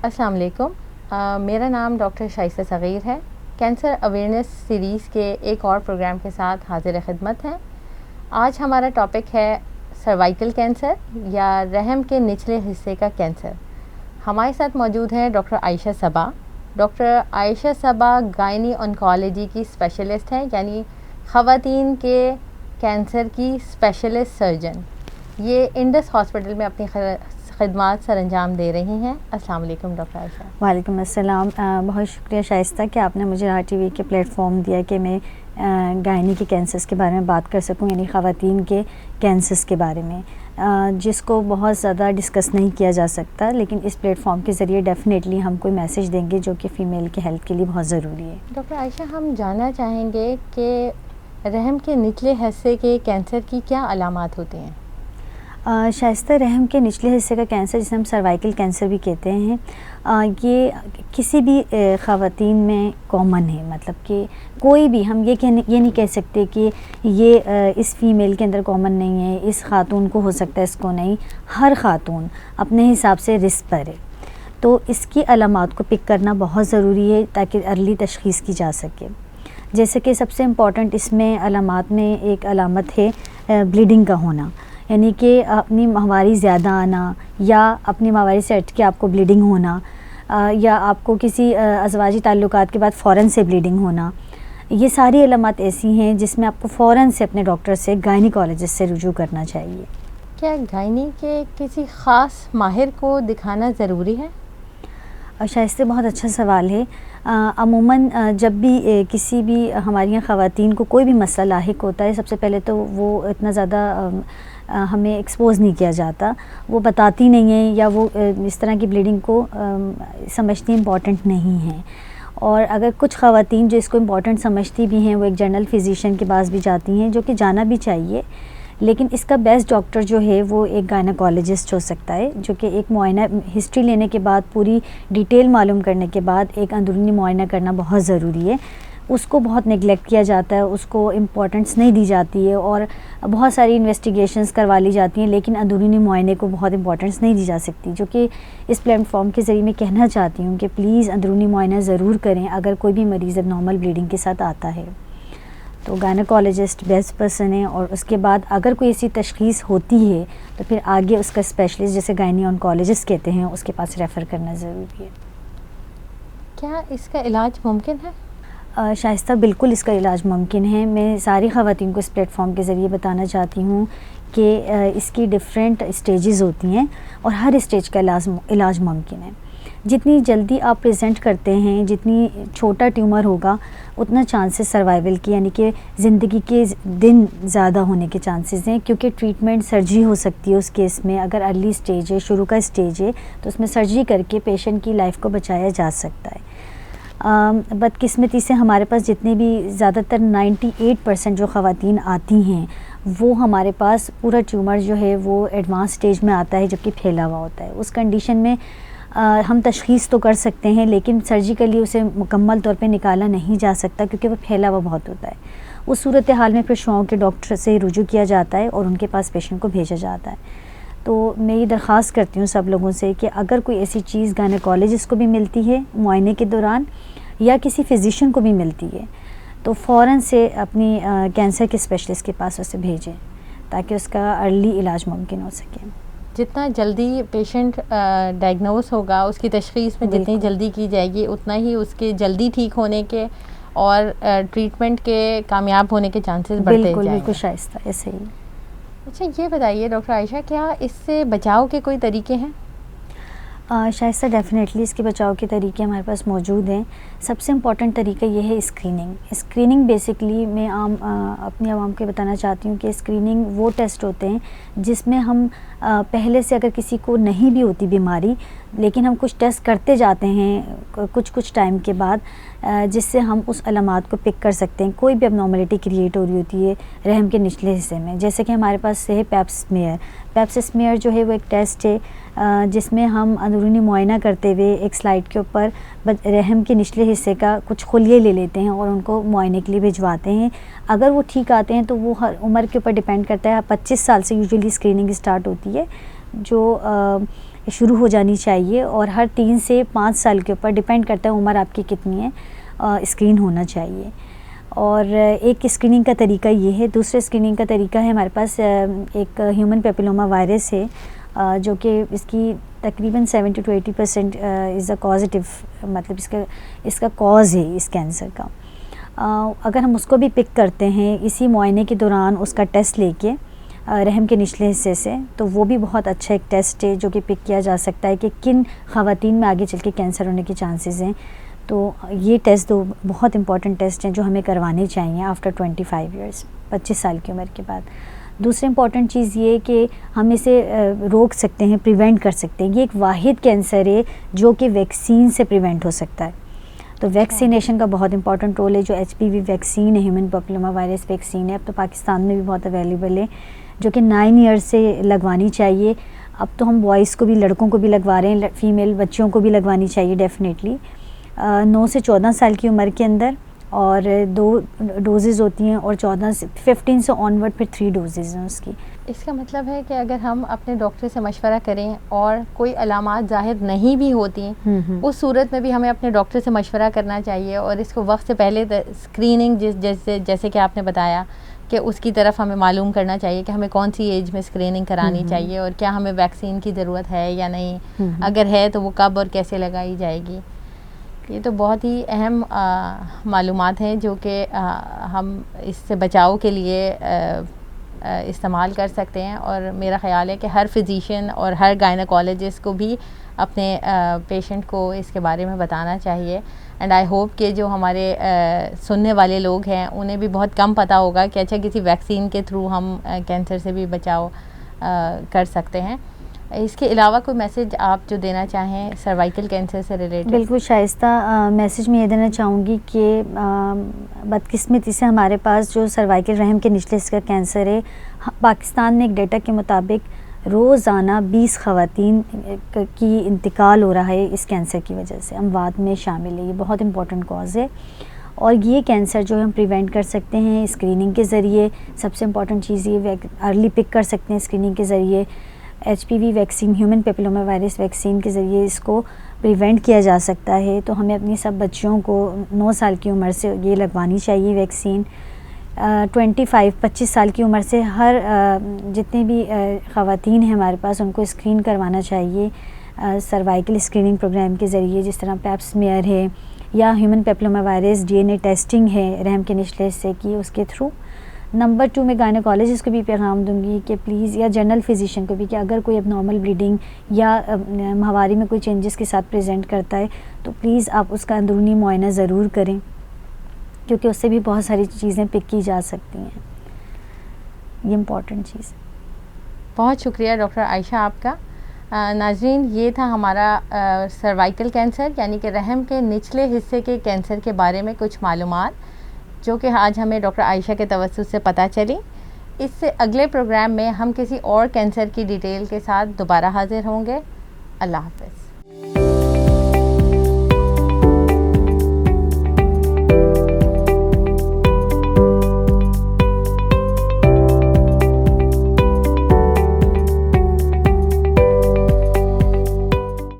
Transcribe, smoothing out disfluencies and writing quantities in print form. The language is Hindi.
अस्सलाम वालेकुम। मेरा नाम डॉक्टर शाइस्ता सग़ीर है। कैंसर अवेयरनेस सीरीज़ के एक और प्रोग्राम के साथ हाजिर खिदमत हैं। आज हमारा टॉपिक है सर्वाइकल कैंसर या रहम के निचले हिस्से का कैंसर। हमारे साथ मौजूद हैं डॉक्टर आयशा सबा। डॉक्टर आयशा सबा गायनी ऑन्कोलॉजी की स्पेशलिस्ट हैं, यानी ख़वातीन के कैंसर की स्पेशलिस्ट सर्जन। ये इंडस हॉस्पिटल में अपनी खिदमात सरअंजाम दे रही हैं। अस्सलाम वालेकुम डॉक्टर आयशा। वालेकुम अस्सलाम। बहुत शुक्रिया शाइस्ता कि आपने मुझे राह टीवी के प्लेटफॉर्म दिया कि मैं गायनी के कैंसर्स के बारे में बात कर सकूं, यानी ख़वातीन के कैंसर्स के बारे में, जिसको बहुत ज़्यादा डिस्कस नहीं किया जा सकता, लेकिन इस प्लेटफॉर्म के ज़रिए डेफ़िनेटली हम कोई मैसेज देंगे जो कि फ़ीमेल के हेल्थ के लिए बहुत ज़रूरी है। डॉक्टर आयशा, हम जानना चाहेंगे कि रहम के निचले हिस्से के कैंसर की क्या अलामात होती हैं? शाइस्ता, रहम के निचले हिस्से का कैंसर, जिसे हम सर्वाइकल कैंसर भी कहते हैं, ये किसी भी ख़वातीन में कॉमन है। मतलब कि कोई भी, हम ये नहीं कह सकते कि ये इस फ़ीमेल के अंदर कॉमन नहीं है, इस ख़ातून को हो सकता है, इसको नहीं। हर ख़ातून अपने हिसाब से रिस्क पर है, तो इसकी अलामात को पिक करना बहुत ज़रूरी है ताकि अर्ली तशख़ीस की जा सके। जैसे कि सबसे इम्पॉर्टेंट इसमें अलामात में एक अलामत है ब्लीडिंग का होना, यानी कि अपनी माहवारी ज़्यादा आना या अपनी माहवारी से हट के आपको ब्लीडिंग होना, या आपको किसी अज़वाजी ताल्लुकात के बाद फ़ौरन से ब्लीडिंग होना। ये सारी अलामत ऐसी हैं जिसमें आपको फ़ौरन से अपने डॉक्टर से, गायनिकोलॉजिस्ट से रुजू करना चाहिए। क्या गायनी के किसी ख़ास माहिर को दिखाना ज़रूरी है? शाइस्ता, बहुत अच्छा सवाल है। अमूमन जब भी किसी भी हमारी यहाँ ख़वातीन को कोई भी मसला लाहिक होता है, सबसे पहले तो वो इतना ज़्यादा हमें एक्सपोज़ नहीं किया जाता, वो बताती नहीं है, या वो इस तरह की ब्लीडिंग को समझती इम्पॉर्टेंट नहीं है। और अगर कुछ ख़वातीन जो इसको इम्पॉर्टेंट समझती भी हैं, वो एक जनरल फिजिशियन के पास भी जाती हैं, जो कि जाना भी चाहिए, लेकिन इसका बेस्ट डॉक्टर जो है वो एक गायनेकोलॉजिस्ट हो सकता है, जो कि एक मुआयना, हिस्ट्री लेने के बाद, पूरी डिटेल मालूम करने के बाद एक अंदरूनी मुआयना करना बहुत ज़रूरी है। उसको बहुत नेगलेक्ट किया जाता है, उसको इम्पोर्टेंस नहीं दी जाती है, और बहुत सारी इन्वेस्टिगेशंस करवा ली जाती हैं, लेकिन अंदरूनी मुआयने को बहुत इम्पोर्टेंस नहीं दी जा सकती। जो कि इस प्लेटफॉर्म के ज़रिए मैं कहना चाहती हूँ कि प्लीज़ अंदरूनी मुआयना ज़रूर करें अगर कोई भी मरीज़ नॉर्मल ब्लीडिंग के साथ आता है। तो गायनेकोलॉजिस्ट बेस्ट पर्सन है, और उसके बाद अगर कोई ऐसी तशख़ीस होती है तो फिर आगे उसका स्पेशलिस्ट, जैसे गायनी ऑन्कोलॉजिस्ट कहते हैं, उसके पास रेफ़र करना ज़रूरी है। क्या इसका इलाज मुमकिन है? शाइस्ता, बिल्कुल इसका इलाज मुमकिन है। मैं सारी ख़वातीन को इस प्लेटफॉर्म के ज़रिए बताना चाहती हूँ कि इसकी डिफरेंट स्टेजेस होती हैं और हर स्टेज का इलाज मुमकिन है। जितनी जल्दी आप प्रेजेंट करते हैं, जितनी छोटा ट्यूमर होगा, उतना चांसेस सर्वाइवल की, यानी कि ज़िंदगी के दिन ज़्यादा होने के चांसेस हैं, क्योंकि ट्रीटमेंट सर्जरी हो सकती है उस केस में। अगर अर्ली स्टेज है, शुरू का स्टेज है, तो उसमें सर्जरी करके पेशेंट की लाइफ को बचाया जा सकता है। बदकिस्मती से हमारे पास जितने भी, ज़्यादातर 98% जो ख़वातीन आती हैं, वो हमारे पास पूरा ट्यूमर जो है वो एडवांस स्टेज में आता है, जबकि फैला हुआ होता है। उस कंडीशन में हम तशख़ीस तो कर सकते हैं, लेकिन सर्जिकली उसे मुकम्मल तौर पे निकाला नहीं जा सकता, क्योंकि वो फैला हुआ बहुत होता है। उस सूरत हाल में फिर शुआओं के डॉक्टर से रुजू किया जाता है और उनके पास पेशेंट को भेजा जाता है। तो मैं ये दरख्वास्त करती हूँ सब लोगों से कि अगर कोई ऐसी चीज़ गायनेकोलॉजिस्ट को भी मिलती है मुआयने के दौरान, या किसी फिजिशियन को भी मिलती है, तो फ़ौरन से अपनी कैंसर के स्पेशलिस्ट के पास उसे भेजें, ताकि उसका अर्ली इलाज मुमकिन हो सके। जितना जल्दी पेशेंट डायग्नोस होगा, उसकी तशख़ीस में जितनी जल्दी की जाएगी, उतना ही उसके जल्दी ठीक होने के और ट्रीटमेंट के कामयाब होने के चांसेस बढ़ते जाएंगे। बिल्कुल शाइस्ता, ऐसे ही। अच्छा, ये बताइए डॉक्टर आयशा, क्या इससे बचाव के कोई तरीके हैं? शाइस्ता, डेफ़िनेटली इसके बचाव के तरीके हमारे पास मौजूद हैं। सबसे इम्पॉर्टेंट तरीका ये है स्क्रीनिंग बेसिकली मैं अपनी आवाम को बताना चाहती हूँ कि स्क्रीनिंग वो टेस्ट होते हैं जिसमें हम पहले से, अगर किसी को नहीं भी होती बीमारी, लेकिन हम कुछ टेस्ट करते जाते हैं कुछ टाइम के बाद, जिससे हम उस अलामात को पिक कर सकते हैं। कोई भी अबनॉर्मलिटी क्रिएट हो रही होती है रहम के निचले हिस्से में, जैसे कि हमारे पास है पैप स्मीयर जो है वो एक टेस्ट है जिसमें हम अंदरूनी मुआयना करते हुए एक स्लाइड के ऊपर रहम के निचले हिस्से का कुछ खुलिये ले लेते हैं और उनको मुआयने के लिए भिजवाते हैं। अगर वो ठीक आते हैं तो वो हर उम्र के ऊपर डिपेंड करता है। 25 साल से यूजुअली स्क्रीनिंग स्टार्ट होती है, जो शुरू हो जानी चाहिए और हर 3 से 5 साल के ऊपर डिपेंड करता है उम्र आपकी कितनी है, स्क्रीन होना चाहिए। और एक स्क्रीनिंग का तरीका ये है। दूसरे स्क्रीनिंग का तरीका है हमारे पास एक ह्यूमन पेपिलोमा वायरस है, जो कि इसकी तकरीबन 70 to 80% इज़ अ कॉजिटिव, मतलब इसका कॉज है इस कैंसर का। अगर हम उसको भी पिक करते हैं इसी मुआयने के दौरान, उसका टेस्ट लेके रहम के निचले हिस्से से, तो वो भी बहुत अच्छा एक टेस्ट है जो कि पिक किया जा सकता है कि किन ख़वातीन में आगे चल के कैंसर होने के चांसेस हैं। तो ये टेस्ट 2 बहुत इंपॉर्टेंट टेस्ट हैं जो हमें करवाने चाहिए आफ्टर 25 ईयर्स, 25 साल की उम्र के बाद। दूसरी इंपॉर्टेंट चीज़ ये कि हम इसे रोक सकते हैं, प्रिवेंट कर सकते हैं। ये एक वाहिद कैंसर है जो कि वैक्सीन से प्रिवेंट हो सकता है। तो वैक्सीनेशन का बहुत इंपॉर्टेंट रोल है। जो HPV वैक्सीन है, ह्यूमन पेपिलोमा वायरस वैक्सीन है, अब तो पाकिस्तान में भी बहुत अवेलेबल है, जो कि 9 ईयर्स से लगवानी चाहिए। अब तो हम बॉयज़ को भी, लड़कों को भी लगवा रहे हैं, फ़ीमेल बच्चियों को भी लगवानी चाहिए डेफ़िनेटली 9 से 14 साल की उम्र के अंदर। और 2 डोजेज़ होती हैं और 14 से 15 से ऑनवर्ड फिर 3 डोजेज़ हैं उसकी। इसका मतलब है कि अगर हम अपने डॉक्टर से मशवरा करें और कोई अलामात ज़ाहिर नहीं भी होती, उस सूरत में भी हमें अपने डॉक्टर से मशवरा करना चाहिए और इसको वक्त से पहले स्क्रीनिंग जैसे कि आपने बताया कि उसकी तरफ हमें मालूम करना चाहिए कि हमें कौन सी एज में स्क्रीनिंग करानी चाहिए और क्या हमें वैक्सीन की ज़रूरत है या नहीं, अगर है तो वो कब और कैसे लगाई जाएगी। ये तो बहुत ही अहम मालूमात हैं जो कि हम इससे बचाव के लिए इस्तेमाल कर सकते हैं। और मेरा ख़्याल है कि हर फिजिशियन और हर गायनेकोलॉजिस्ट को भी अपने पेशेंट को इसके बारे में बताना चाहिए। एंड आई होप कि जो हमारे सुनने वाले लोग हैं उन्हें भी बहुत कम पता होगा कि अच्छा किसी वैक्सीन के थ्रू हम कैंसर से भी बचाव कर सकते हैं। इसके अलावा कोई मैसेज आप जो देना चाहें सर्वाइकल कैंसर से रिलेटेड? बिल्कुल शाइस्ता, मैसेज मैं ये देना चाहूँगी कि बदकिस्मती से हमारे पास जो सर्वाइकल रहम के निचले हिस्से का कैंसर है, पाकिस्तान में एक डेटा के मुताबिक रोज़ाना 20 ख़वातीन की इंतकाल हो रहा है इस कैंसर की वजह से, अमवात में शामिल है। ये बहुत इंपॉर्टेंट कॉज है और ये कैंसर जो हम प्रिवेंट कर सकते हैं स्क्रीनिंग के ज़रिए। सबसे इम्पॉर्टेंट चीज़ ये अर्ली पिक कर सकते हैं स्क्रीनिंग के ज़रिए। HPV vaccine, human papilloma virus vaccine के ज़रिए इसको प्रिवेंट किया जा सकता है। तो हमें अपनी सब बच्चियों को 9 साल की उम्र से ये लगवानी चाहिए वैक्सीन। 25 साल की उम्र से हर जितने भी ख़वातीन हैं हमारे पास, उनको स्क्रीन करवाना चाहिए सर्वाइकल स्क्रीनिंग प्रोग्राम के ज़रिए, जिस तरह पैप स्मीयर है या human papilloma virus DNA testing है रहम के निचले हिस्से की, उसके थ्रू। नंबर 2 मैं गायनेकोलॉजिस्ट को भी पैगाम दूंगी कि प्लीज़, या जनरल फिजिशियन को भी, कि अगर कोई अबनॉर्मल ब्लीडिंग या माहवारी में कोई चेंजेस के साथ प्रेजेंट करता है तो प्लीज़ आप उसका अंदरूनी मुआयना ज़रूर करें, क्योंकि उससे भी बहुत सारी चीज़ें पिक की जा सकती हैं। ये इम्पॉर्टेंट चीज़। बहुत शुक्रिया डॉक्टर आयशा आपका। नाज़रीन, ये था हमारा सर्वाइकल कैंसर यानी कि रहम के निचले हिस्से के कैंसर के बारे में कुछ मालूमात, जो कि आज हमें डॉक्टर आयशा के तवज्जुह से पता चली। इससे अगले प्रोग्राम में हम किसी और कैंसर की डिटेल के साथ दोबारा हाज़िर होंगे। अल्लाह हाफ़िज़।